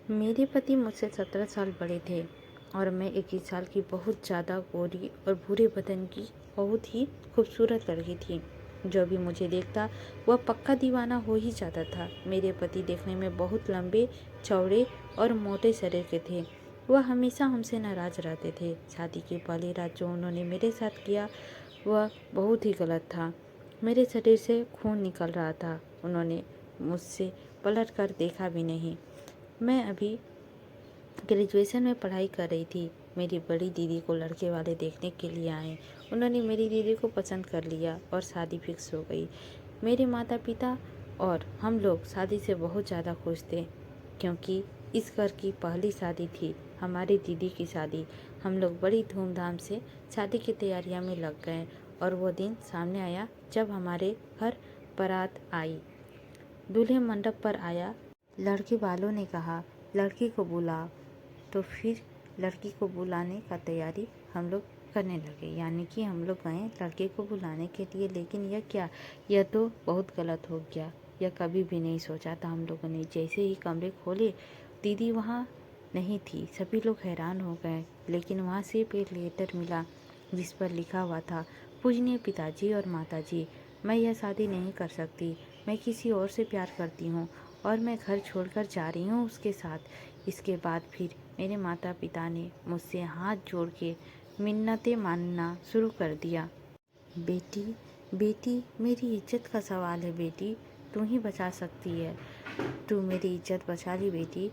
मेरे पति मुझसे 17 साल बड़े थे और मैं 21 साल की बहुत ज़्यादा गोरी और भूरे बदन की बहुत ही खूबसूरत लड़की थी। जो भी मुझे देखता वह पक्का दीवाना हो ही जाता था। मेरे पति देखने में बहुत लंबे, चौड़े और मोटे शरीर के थे। वह हमेशा हमसे नाराज़ रहते थे। शादी की पहली रात जो उन्होंने मेरे साथ किया वह बहुत ही गलत था। मेरे शरीर से खून निकल रहा था। उन्होंने मुझसे पलट कर देखा भी नहीं। मैं अभी ग्रेजुएशन में पढ़ाई कर रही थी। मेरी बड़ी दीदी को लड़के वाले देखने के लिए आए। उन्होंने मेरी दीदी को पसंद कर लिया और शादी फिक्स हो गई। मेरे माता पिता और हम लोग शादी से बहुत ज़्यादा खुश थे, क्योंकि इस घर की पहली शादी थी, हमारी दीदी की शादी। हम लोग बड़ी धूमधाम से शादी की तैयारियां में लग गए और वो दिन सामने आया जब हमारे घर बारात आई। दूल्हे मंडप पर आया। लड़के वालों ने कहा लड़की को बुलाओ, तो फिर लड़की को बुलाने का तैयारी हम लोग करने लगे। यानी कि हम लोग गए लड़के को बुलाने के लिए। लेकिन यह क्या, यह तो बहुत गलत हो गया। यह कभी भी नहीं सोचा था हम लोगों ने। जैसे ही कमरे खोले, दीदी वहाँ नहीं थी। सभी लोग हैरान हो गए। लेकिन वहाँ सिर्फ एक लेटर मिला जिस पर लिखा हुआ था, पूजनीय पिताजी और माताजी, मैं यह शादी नहीं कर सकती। मैं किसी और से प्यार करती हूँ और मैं घर छोड़कर जा रही हूँ उसके साथ। इसके बाद फिर मेरे माता पिता ने मुझसे हाथ जोड़ के मिन्नतें मानना शुरू कर दिया। बेटी, बेटी, मेरी इज्जत का सवाल है बेटी, तू ही बचा सकती है। तू मेरी इज्जत बचा ली बेटी।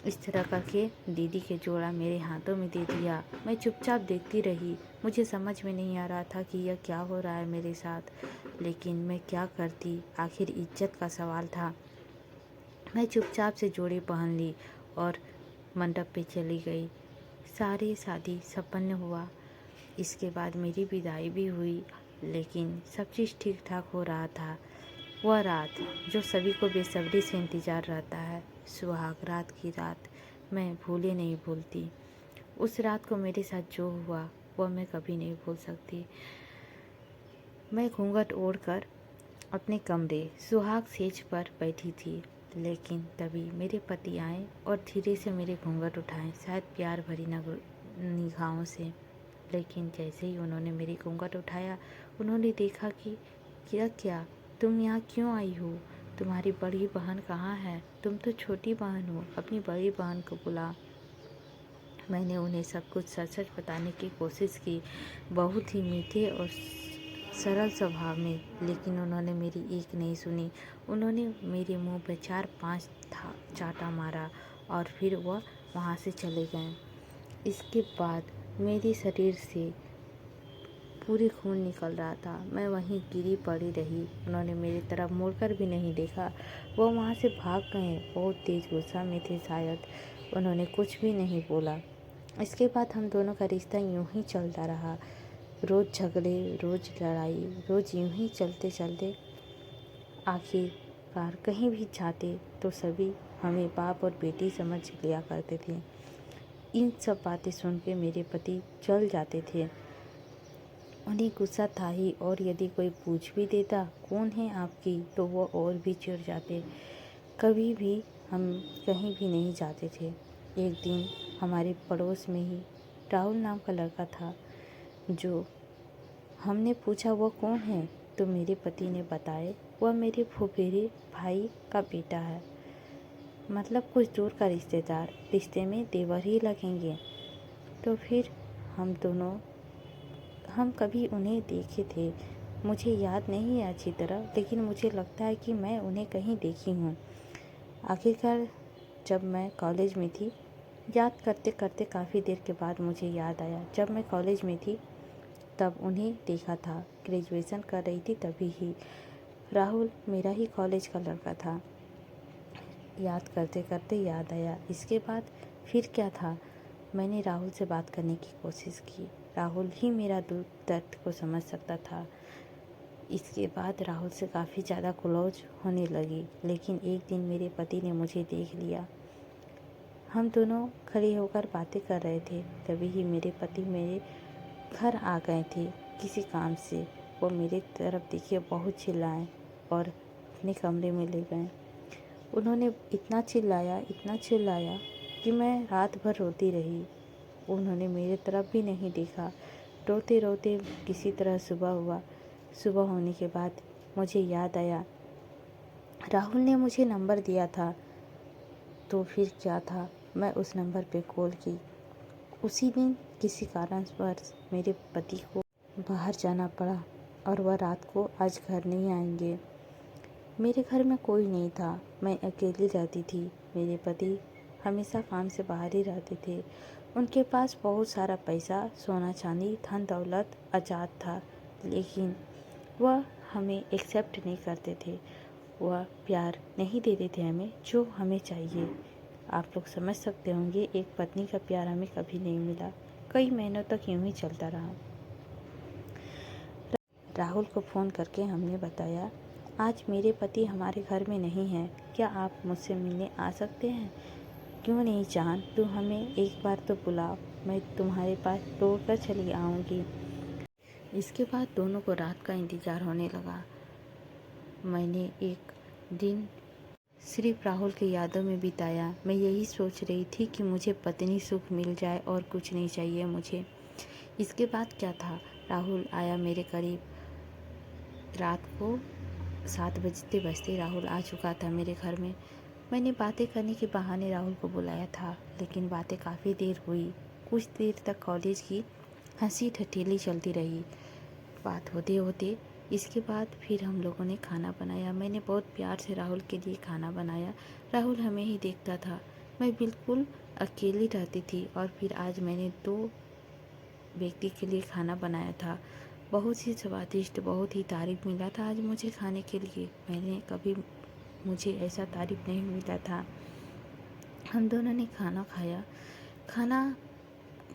इस तरह करके दीदी के जोड़ा मेरे हाथों में दे दिया। मैं चुपचाप देखती रही। मुझे समझ में नहीं आ रहा था कि यह क्या हो रहा है मेरे साथ, लेकिन मैं क्या करती, आखिर इज्जत का सवाल था। मैं चुपचाप से जोड़ी पहन ली और मंडप पे चली गई। सारी शादी संपन्न हुआ। इसके बाद मेरी विदाई भी हुई। लेकिन सब चीज़ ठीक ठाक हो रहा था। वह रात जो सभी को बेसब्री से इंतज़ार रहता है, सुहाग रात की रात, मैं भूले नहीं भूलती। उस रात को मेरे साथ जो हुआ वह मैं कभी नहीं भूल सकती। मैं घूंघट ओढ़कर अपने कमरे सुहाग सेज पर बैठी थी। लेकिन तभी मेरे पति आए और धीरे से मेरे घूंघट उठाए, शायद प्यार भरी निगाहों से। लेकिन जैसे ही उन्होंने मेरी घूंघट उठाया, उन्होंने देखा कि क्या तुम यहाँ क्यों आई हो? तुम्हारी बड़ी बहन कहाँ है? तुम तो छोटी बहन हो, अपनी बड़ी बहन को बुला। मैंने उन्हें सब कुछ सच सच बताने की कोशिश की, बहुत ही मीठे और सरल स्वभाव में। लेकिन उन्होंने मेरी एक नहीं सुनी। उन्होंने मेरे मुंह पे 4-5 चाटा मारा और फिर वह वहाँ से चले गए। इसके बाद मेरे शरीर से पूरी खून निकल रहा था। मैं वहीं गिरी पड़ी रही। उन्होंने मेरी तरफ मुड़कर भी नहीं देखा। वो वहाँ से भाग गए। बहुत तेज गुस्सा में थे शायद। उन्होंने कुछ भी नहीं बोला। इसके बाद हम दोनों का रिश्ता यूं ही चलता रहा। रोज़ झगड़े, रोज़ लड़ाई, रोज़ यूं ही चलते चलते आखिरकार कहीं भी जाते तो सभी हमें बाप और बेटी समझ लिया करते थे। इन सब बातें सुन के मेरे पति जल जाते थे। उन्हें गुस्सा था ही, और यदि कोई पूछ भी देता कौन है आपकी, तो वो और भी चिढ़ जाते। कभी भी हम कहीं भी नहीं जाते थे। एक दिन हमारे पड़ोस में ही राहुल नाम का लड़का था। जो हमने पूछा वह कौन है, तो मेरे पति ने बताया वह मेरे फुफेरे भाई का बेटा है। मतलब कुछ दूर का रिश्तेदार, रिश्ते में देवर ही लगेंगे। तो फिर हम कभी उन्हें देखे थे, मुझे याद नहीं है अच्छी तरह, लेकिन मुझे लगता है कि मैं उन्हें कहीं देखी हूँ। आखिरकार जब मैं कॉलेज में थी, याद करते करते काफ़ी देर के बाद मुझे याद आया, जब मैं कॉलेज में थी तब उन्हें देखा था। ग्रेजुएशन कर रही थी तभी ही। राहुल मेरा ही कॉलेज का लड़का था। याद करते करते याद आया। इसके बाद फिर क्या था, मैंने राहुल से बात करने की कोशिश की। राहुल ही मेरा दुख दर्द को समझ सकता था। इसके बाद राहुल से काफ़ी ज़्यादा क्लोज होने लगी। लेकिन एक दिन मेरे पति ने मुझे देख लिया। हम दोनों खड़े होकर बातें कर रहे थे, तभी ही मेरे पति मेरे घर आ गए थे किसी काम से। वो मेरे तरफ देखिए बहुत चिल्लाए और अपने कमरे में ले गए। उन्होंने इतना चिल्लाया कि मैं रात भर रोती रही। उन्होंने मेरे तरफ भी नहीं देखा। रोते रोते किसी तरह सुबह हुआ। सुबह होने के बाद मुझे याद आया, राहुल ने मुझे नंबर दिया था। तो फिर क्या था, मैं उस नंबर पे कॉल की। उसी दिन किसी कारणवश मेरे पति को बाहर जाना पड़ा और वह रात को आज घर नहीं आएंगे। मेरे घर में कोई नहीं था, मैं अकेली रहती थी। मेरे पति हमेशा काम से बाहर ही रहते थे। उनके पास बहुत सारा पैसा, सोना चांदी, धन दौलत आजाद था, लेकिन वह हमें एक्सेप्ट नहीं करते थे। वह प्यार नहीं देते थे हमें जो हमें चाहिए। आप लोग समझ सकते होंगे, एक पत्नी का प्यार हमें कभी नहीं मिला। कई महीनों तक यूं ही चलता रहा। राहुल को फ़ोन करके हमने बताया, आज मेरे पति हमारे घर में नहीं हैं, क्या आप मुझसे मिलने आ सकते हैं? क्यों नहीं जान, तू हमें एक बार तो बुलाओ, मैं तुम्हारे पास दौड़ कर चली आऊँगी। इसके बाद दोनों को रात का इंतज़ार होने लगा। मैंने एक दिन सिर्फ राहुल की यादों में बिताया। मैं यही सोच रही थी कि मुझे पत्नी सुख मिल जाए और कुछ नहीं चाहिए मुझे। इसके बाद क्या था, राहुल आया मेरे करीब। रात को 7 बजते बजते राहुल आ चुका था मेरे घर में। मैंने बातें करने के बहाने राहुल को बुलाया था, लेकिन बातें काफ़ी देर हुई। कुछ देर तक कॉलेज की हंसी ठठेली चलती रही। बात होते होते इसके बाद फिर हम लोगों ने खाना बनाया। मैंने बहुत प्यार से राहुल के लिए खाना बनाया। राहुल हमें ही देखता था। मैं बिल्कुल अकेली रहती थी और फिर आज मैंने 2 व्यक्ति के लिए खाना बनाया था। बहुत ही स्वादिष्ट, बहुत ही तारीफ़ मिला था आज मुझे खाने के लिए। मुझे ऐसा तारीफ़ नहीं मिला था। हम दोनों ने खाना खाया। खाना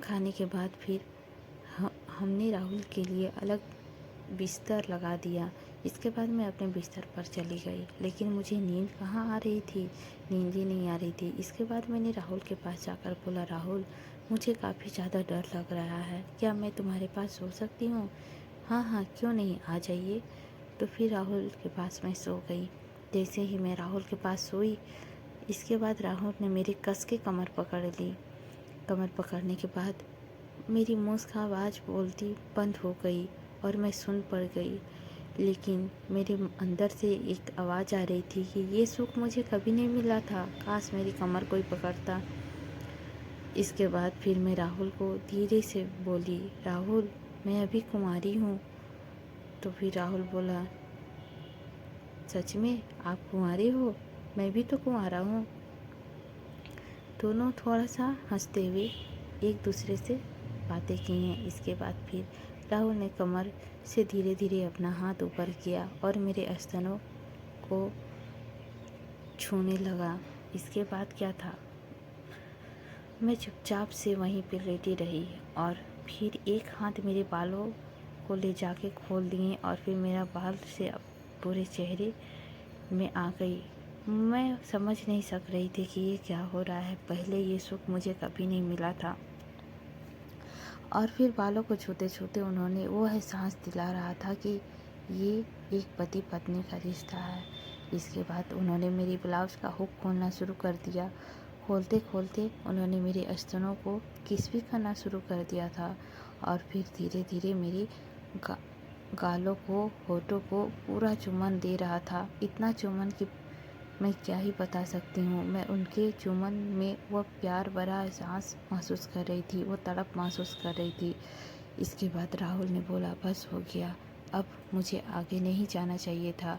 खाने के बाद फिर हमने राहुल के लिए अलग बिस्तर लगा दिया। इसके बाद मैं अपने बिस्तर पर चली गई, लेकिन मुझे नींद कहाँ आ रही थी, नींद ही नहीं आ रही थी। इसके बाद मैंने राहुल के पास जाकर बोला, राहुल मुझे काफ़ी ज़्यादा डर लग रहा है, क्या मैं तुम्हारे पास सो सकती हूँ? हाँ हाँ, क्यों नहीं, आ जाइए। तो फिर राहुल के पास मैं सो गई। जैसे ही मैं राहुल के पास सोई, इसके बाद राहुल ने मेरी कस के कमर पकड़ ली। कमर पकड़ने के बाद मेरी मुस्क आवाज़ बोलती बंद हो गई और मैं सुन पड़ गई। लेकिन मेरे अंदर से एक आवाज़ आ रही थी कि ये सुख मुझे कभी नहीं मिला था, काश मेरी कमर कोई पकड़ता। इसके बाद फिर मैं राहुल को धीरे से बोली, राहुल मैं अभी कुंवारी हूँ। तो फिर राहुल बोला, सच में आप कुंवारी हो? मैं भी तो कुंवारा हूँ। दोनों थोड़ा सा हंसते हुए एक दूसरे से बातें की हैं। इसके बाद फिर राहुल ने कमर से धीरे धीरे अपना हाथ ऊपर किया और मेरे स्तनों को छूने लगा। इसके बाद क्या था, मैं चुपचाप से वहीं पर लेटी रही और फिर एक हाथ मेरे बालों को ले जाके खोल दिए और फिर मेरा बाल से पूरे चेहरे में आ गई। मैं समझ नहीं सक रही थी कि ये क्या हो रहा है। पहले ये सुख मुझे कभी नहीं मिला था। और फिर बालों को छूते छूते उन्होंने वो एहसास दिला रहा था कि ये एक पति पत्नी का रिश्ता है। इसके बाद उन्होंने मेरी ब्लाउज़ का हुक खोलना शुरू कर दिया। खोलते खोलते उन्होंने मेरे स्तनों को किस भी करना शुरू कर दिया था और फिर धीरे धीरे मेरी गालों को, होठों को पूरा चुम्बन दे रहा था। इतना चुम्बन कि मैं क्या ही बता सकती हूँ। मैं उनके चुम्बन में वो प्यार भरा एहसास महसूस कर रही थी, वो तड़प महसूस कर रही थी। इसके बाद राहुल ने बोला, बस हो गया, अब मुझे आगे नहीं जाना चाहिए था,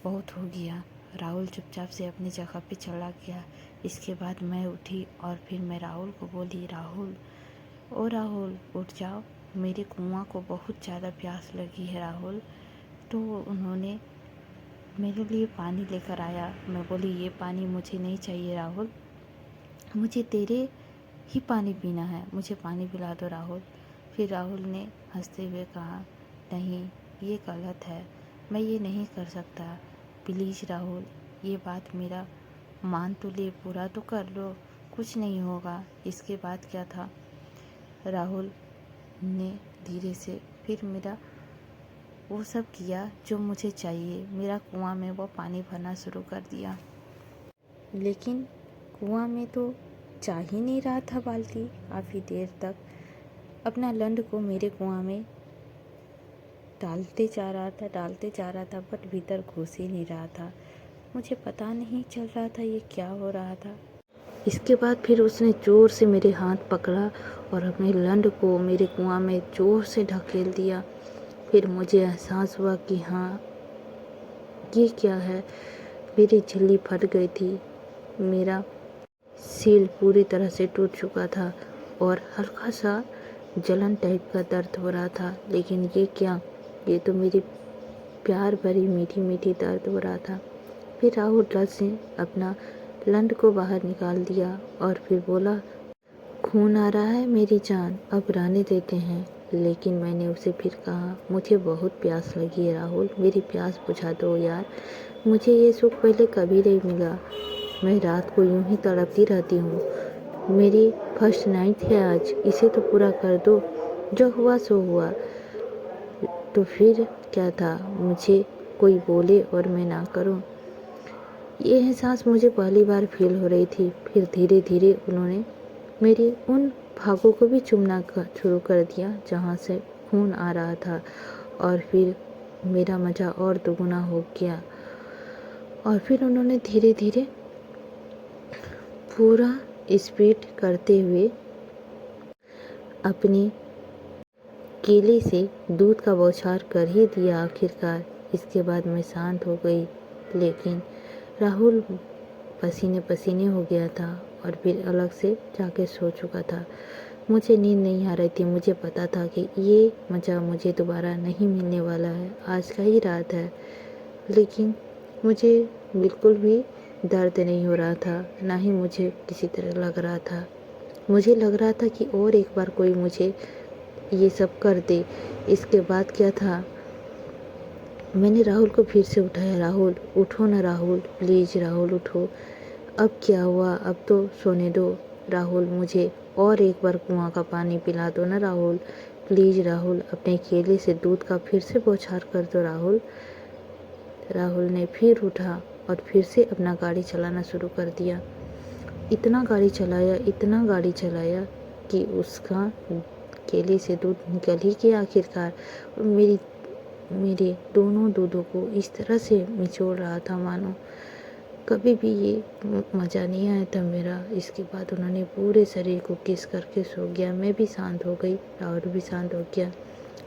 बहुत हो गया। राहुल चुपचाप से अपनी जगह पे चला गया। इसके बाद मैं उठी और फिर मैं राहुल को बोली, राहुल, ओ राहुल उठ जाओ, मेरे कुआं को बहुत ज़्यादा प्यास लगी है राहुल। तो उन्होंने मेरे लिए पानी लेकर आया। मैं बोली, ये पानी मुझे नहीं चाहिए राहुल, मुझे तेरे ही पानी पीना है, मुझे पानी पिला दो राहुल। फिर राहुल ने हंसते हुए कहा, नहीं ये गलत है, मैं ये नहीं कर सकता, प्लीज़ राहुल ये बात मेरा मान तो ले, पूरा तो कर लो, कुछ नहीं होगा। इसके बाद क्या था, राहुल ने धीरे से फिर मेरा वो सब किया जो मुझे चाहिए। मेरा कुआं में वो पानी भरना शुरू कर दिया। लेकिन कुआं में तो जा ही नहीं रहा था बाल्टी। काफ़ी देर तक अपना लंड को मेरे कुआं में डालते जा रहा था बट भीतर घुस ही नहीं रहा था। मुझे पता नहीं चल रहा था ये क्या हो रहा था। इसके बाद फिर उसने ज़ोर से मेरे हाथ पकड़ा और अपने लंड को मेरे कुआं में ज़ोर से ढकेल दिया। फिर मुझे एहसास हुआ कि हाँ, ये क्या है। मेरी झिल्ली फट गई थी, मेरा सील पूरी तरह से टूट चुका था और हल्का सा जलन टाइप का दर्द हो रहा था। लेकिन ये क्या, ये तो मेरी प्यार भरी मीठी मीठी दर्द हो रहा था। फिर राहुल रस ने अपना लंड को बाहर निकाल दिया और फिर बोला, खून आ रहा है मेरी जान, अब रहने देते हैं। लेकिन मैंने उसे फिर कहा, मुझे बहुत प्यास लगी है राहुल, मेरी प्यास बुझा दो यार। मुझे ये सुख पहले कभी नहीं मिला। मैं रात को यूं ही तड़पती रहती हूँ। मेरी फर्स्ट नाइट है आज, इसे तो पूरा कर दो। जो हुआ सो हुआ। तो फिर क्या था, मुझे कोई बोले और मैं ना करूँ। ये एहसास मुझे पहली बार फील हो रही थी। फिर धीरे धीरे उन्होंने मेरी उन भागों को भी चूमना शुरू कर दिया जहाँ से खून आ रहा था। और फिर मेरा मज़ा और दुगुना हो गया। और फिर उन्होंने धीरे धीरे पूरा स्पीड करते हुए अपनी केले से दूध का बौछार कर ही दिया आखिरकार। इसके बाद मैं शांत हो गई, लेकिन राहुल पसीने पसीने हो गया था और फिर अलग से जाके सो चुका था। मुझे नींद नहीं आ रही थी। मुझे पता था कि ये मज़ा मुझे दोबारा नहीं मिलने वाला है, आज का ही रात है। लेकिन मुझे बिल्कुल भी दर्द नहीं हो रहा था, ना ही मुझे किसी तरह लग रहा था। मुझे लग रहा था कि और एक बार कोई मुझे ये सब कर दे। इसके बाद क्या था, मैंने राहुल को फिर से उठाया, राहुल उठो ना राहुल, प्लीज़ राहुल उठो। अब क्या हुआ, अब तो सोने दो राहुल, मुझे और एक बार कुआं का पानी पिला दो ना राहुल, प्लीज़ राहुल, अपने केले से दूध का फिर से बौछार कर दो राहुल। राहुल ने फिर उठा और फिर से अपना गाड़ी चलाना शुरू कर दिया। इतना गाड़ी चलाया कि उसका केले से दूध निकल ही गया आखिरकार। और मेरे दोनों दूधों को इस तरह से निचोड़ रहा था मानो कभी भी ये मज़ा नहीं आया था मेरा। इसके बाद उन्होंने पूरे शरीर को किस करके सो गया। मैं भी शांत हो गई, राहुल भी शांत हो गया।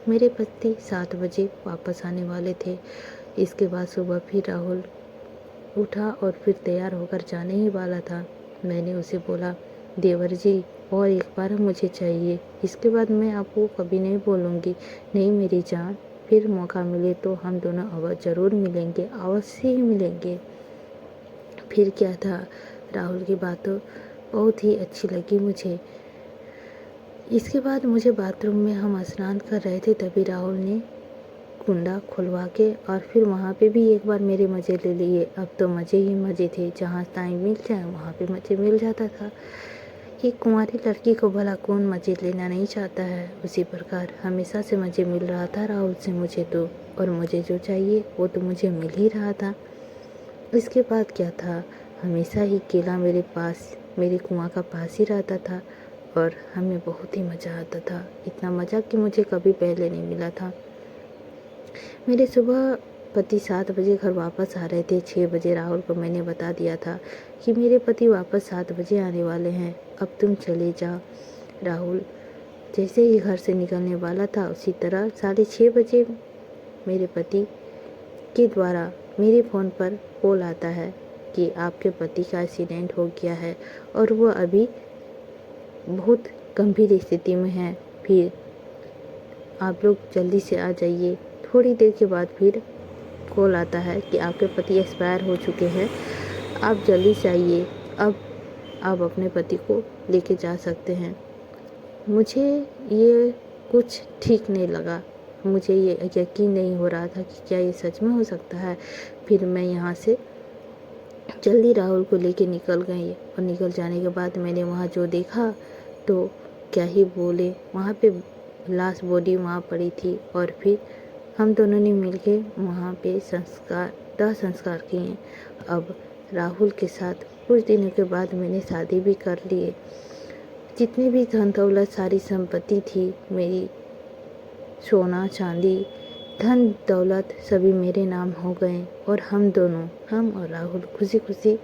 मेरे पति 7 बजे वापस आने वाले थे। इसके बाद सुबह फिर राहुल उठा और फिर तैयार होकर जाने ही वाला था। मैंने उसे बोला, देवर जी और एक बार मुझे चाहिए, इसके बाद मैं आपको कभी नहीं बोलूँगी। नहीं मेरी जान, फिर मौका मिले तो हम दोनों ज़रूर मिलेंगे, अवश्य ही मिलेंगे। फिर क्या था, राहुल की बात तो बहुत ही अच्छी लगी मुझे। इसके बाद मुझे बाथरूम में हम स्नान कर रहे थे, तभी राहुल ने कुंडा खुलवा के और फिर वहाँ पे भी एक बार मेरे मज़े ले लिए। अब तो मज़े ही मज़े थे, जहाँ टाइम मिल जाए वहाँ पे मज़े मिल जाता था। एक कुंवारी लड़की को भला कौन मज़े लेना नहीं चाहता है। उसी प्रकार हमेशा से मज़े मिल रहा था राहुल से मुझे तो, और मुझे जो चाहिए वो तो मुझे मिल ही रहा था। इसके बाद क्या था, हमेशा ही केला मेरे पास, मेरे कुआं का पास ही रहता था और हमें बहुत ही मज़ा आता था। इतना मज़ा कि मुझे कभी पहले नहीं मिला था। मेरे सुबह पति 7 बजे घर वापस आ रहे थे। 6 बजे राहुल को मैंने बता दिया था कि मेरे पति वापस 7 बजे आने वाले हैं, अब तुम चले जाओ। राहुल जैसे ही घर से निकलने वाला था, उसी तरह 6:30 बजे मेरे पति के द्वारा मेरे फ़ोन पर कॉल आता है कि आपके पति का एक्सीडेंट हो गया है और वो अभी बहुत गंभीर स्थिति में है, फिर आप लोग जल्दी से आ जाइए। थोड़ी देर के बाद फिर कॉल आता है कि आपके पति एक्सपायर हो चुके हैं, आप जल्दी से आइए, अब आप अपने पति को लेके जा सकते हैं। मुझे ये कुछ ठीक नहीं लगा। मुझे ये यकीन नहीं हो रहा था कि क्या ये सच में हो सकता है। फिर मैं यहाँ से जल्दी राहुल को लेके निकल गई और निकल जाने के बाद मैंने वहाँ जो देखा तो क्या ही बोले। वहाँ पे लाश बॉडी वहाँ पड़ी थी और फिर हम दोनों ने मिलके वहाँ पे दाह संस्कार किए। अब राहुल के साथ कुछ दिनों के बाद मैंने शादी भी कर ली। जितनी भी धन दौलत सारी संपत्ति थी मेरी, सोना चांदी धन दौलत सभी मेरे नाम हो गए और हम और राहुल खुशी खुशी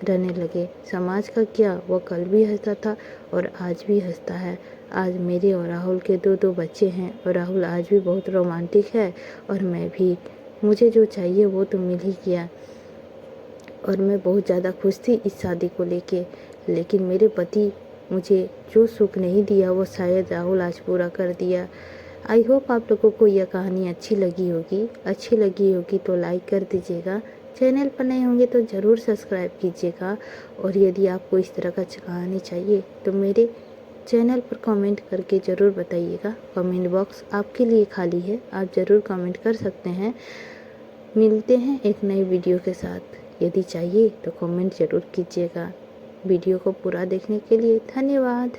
रहने लगे। समाज का क्या, वो कल भी हंसता था और आज भी हंसता है। आज मेरे और राहुल के दो बच्चे हैं और राहुल आज भी बहुत रोमांटिक है और मैं भी। मुझे जो चाहिए वो तो मिल ही गया और मैं बहुत ज़्यादा खुश थी इस शादी को लेके। लेकिन मेरे पति मुझे जो सुख नहीं दिया वो शायद राहुल आज पूरा कर दिया। आई होप आप लोगों को यह कहानी अच्छी लगी होगी तो लाइक कर दीजिएगा। चैनल पर नए होंगे तो ज़रूर सब्सक्राइब कीजिएगा। और यदि आपको इस तरह का कहानी चाहिए तो मेरे चैनल पर कमेंट करके ज़रूर बताइएगा। कमेंट बॉक्स आपके लिए खाली है, आप ज़रूर कमेंट कर सकते हैं। मिलते हैं एक नई वीडियो के साथ। यदि चाहिए तो कमेंट ज़रूर कीजिएगा। वीडियो को पूरा देखने के लिए धन्यवाद।